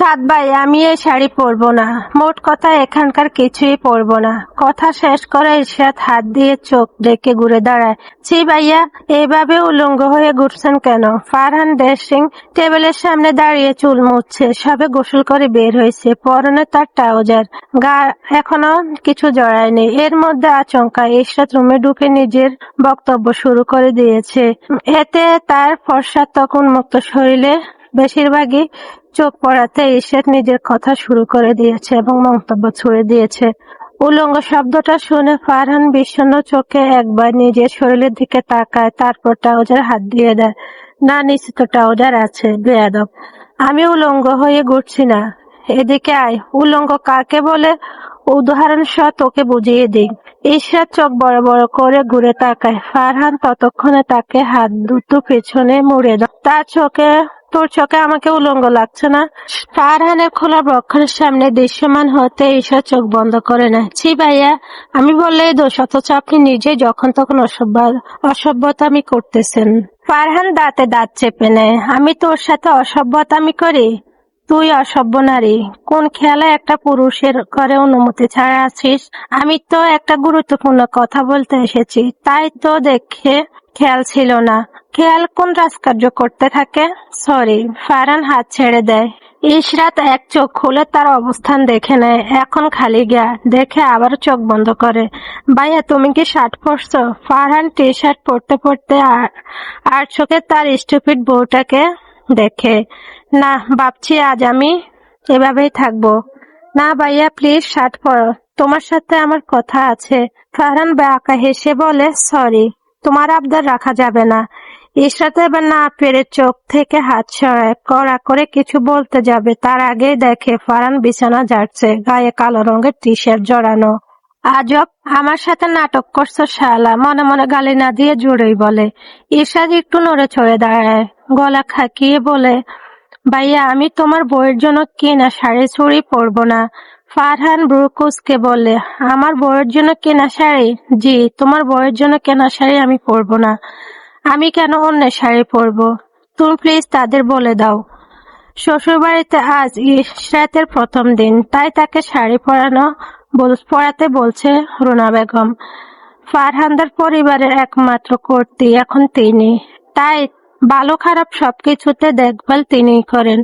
সাত ভাই, আমি এই শাড়ি পরবো না। মোট কথা এখানকার কিছুই পরবো না। কথা শেষ করে ইশরাত হাত দিয়ে চোখ ডেকে ঘুরে দাঁড়ায়। ছি ভাইয়া, এইভাবে উলঙ্গ হয়ে ঘুরছেন কেন? ফারহান ড্রেসিং টেবিলের সামনে দাঁড়িয়ে চুল মুছছে। সবে গোসল করে বের হয়েছে, পরনে তার ট্রাউজার, গা এখনো কিছু জড়ায়নি। এর মধ্যে আচমকা ইশরাত রুমে ঢুকে নিজের বক্তব্য শুরু করে দিয়েছে। এতে তার ফর্সা ত্বক উন্মুক্ত শরীরে বেশিরভাগই চোখ পড়াতে ইশরাত নিজের কথা শুরু করে দিয়েছে এবং মন্তব্য ছুড়ে দিয়েছে। উলঙ্গ শব্দটা শুনে ফারহান বিষণ্ণ চোখে একবার নিজের শরীরের দিকে তাকায়, তারপর ট্রাউজার হাত দিয়ে দেয়। না, নিশ্চিত ট্রাউজার আছে, বেয়াদব। আমি উলঙ্গ হয়ে ঘুরছি না। এদিকে আয়। উলঙ্গ কাকে বলে উদাহরণ সহ তোকে বুঝিয়ে দিই। ইশরাত চোখ বড় বড় করে ঘুরে তাকায়। ফারহান ততক্ষণে তাকে হাত দুটো পেছনে মুড়ে দেয়। তোর চোখে আমাকে উলঙ্গ লাগছে না? ফারহানের খোলা বক্ষের সামনে দৃশ্যমান হতে ইশরাত চোখ বন্ধ করে নেয়। ছি ভাইয়া, আমি বললেই দোষ, অথচ আপনি নিজেই যখন তখন অসভ্যতামি করতেছেন। ফারহান দাঁতে দাঁত চেপে নেয়। আমি তোর সাথে অসভ্যতামি করি? তুই অসভ্য নারী। কোন খেয়ালে একটা পুরুষের ঘরে অনুমতি ছাড়া আছিস? আমি তো একটা গুরুত্বপূর্ণ কথা বলতে এসেছি, তাই তো দেখে খেয়াল ছিল না। খেয়াল কোন রাজকার্য করতে থাকে? সরি। ফারহান হাত ছেড়ে দেয়। ইশরাত এক চোখ খুলে তার অবস্থান দেখে নেয়। এখন খালি গা দেখে আবার চোখ বন্ধ করে। ভাইয়া, তুমি কি শার্ট পরছো? ফারহান টি শার্ট পরতে পরতে আর চোখে তার স্টুপিড বউটাকে দেখে। না, ভাবছি আজ আমি এভাবেই থাকবো। না ভাইয়া, প্লিজ শার্ট পরো। তোমার সাথে আমার কথা আছে। ফারহান বাঁকা হেসে বলে, সরি, তোমার আবদার রাখা যাবে না। ইশরাত এবার না পেরে চোখ থেকে হাত সরায়, কড়া করে কিছু বলতে যাবে, তার আগেই দেখে ফারহান বিছানা ঝাড়ছে, গায়ে কালো রঙের টি শার্ট জড়ানো। আজব, আমার সাথে নাটক করছো শালা, মনে মনে গালি না দিয়ে জোরেই বলে। ইশরাত একটু নড়ে চড়ে দাঁড়ায়, গলা খাকিয়ে বলে, ভাইয়া, আমি তোমার বউয়ের জন্য কেনা শাড়ি চুড়ি পরবো না। ফারহান ভ্রু কুঁচকে বলে, আমার বউয়ের জন্য কেনা শাড়ি? জি, তোমার বউয়ের জন্য কেনা শাড়ি আমি পরবো না। আমি কেন অন্যের শাড়ি পরবো? তুমি প্লিজ তাদের বলে দাও। শ্বশুরবাড়িতে আজ ইশরাতের প্রথম দিন, তাই তাকে শাড়ি পরাতে বলছে রুনা বেগম। ফারহানদের পরিবারের একমাত্র কর্ত্রী এখন তিনি, তাই ভালো খারাপ সবকিছুতে দেখভাল তিনিই করেন।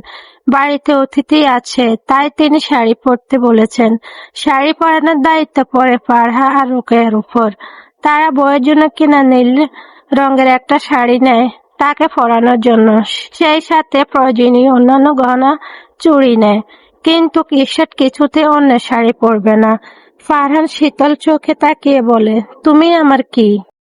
বাড়িতে অতিথি আছে, তাই তিনি শাড়ি পরতে বলেছেন। শাড়ি পরানোর দায়িত্ব পড়ে ফারহা আর রুকেয়ার উপর। তারা বউয়ের জন্য কিনা নীল রঙের একটা শাড়ি নেয় তাকে পরানোর জন্য, সেই সাথে প্রয়োজনীয় অন্যান্য গহনা চুড়ি নেয়। কিন্তু ইশরাত কিছুতে অন্য শাড়ি পরবে না। ফারহান শীতল চোখে তাকিয়ে বলে, তুমি আমার কি?